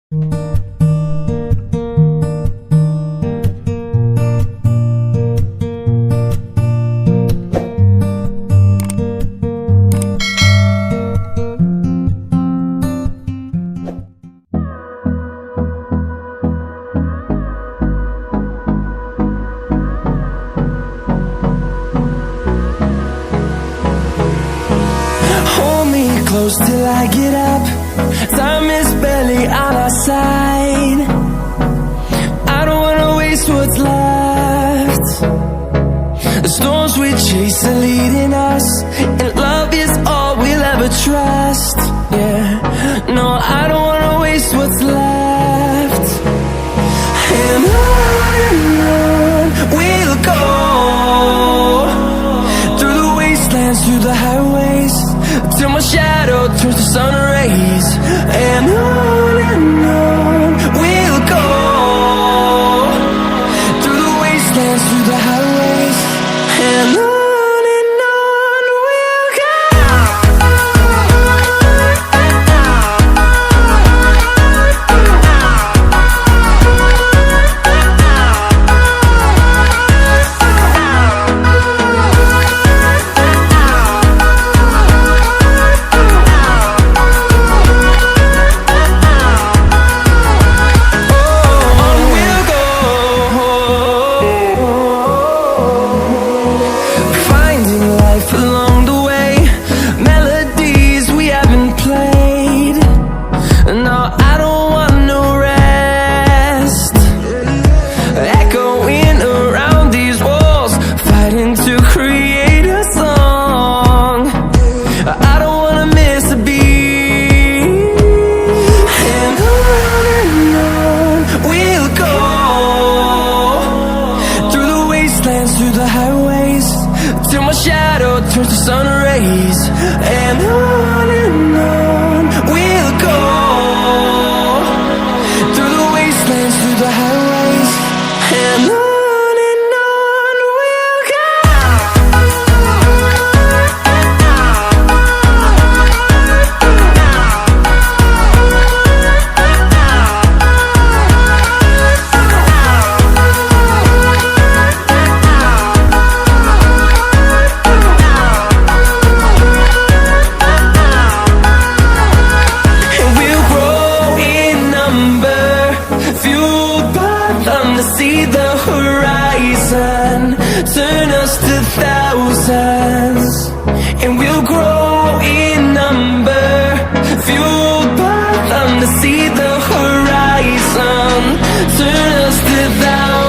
Close till I get up. Time is barely on our side. I don't wanna waste what's left. The storms we chase are leading us, and love is all we'll ever trust. Yeah, no, I don't wanna waste what's left. And on we'll go, through the wastelands, through the highways, till my shadow turns to sun rays. And on we'll go, through the wastelands, through the highways, and on we'll go. Through the highways, till my shadow turns to sun rays. And on we'll go, through the wastelands, through the highways, and on. See the horizon, turn us to thousands, and we'll grow in number, fueled by them to see the horizon, turn us to thousands.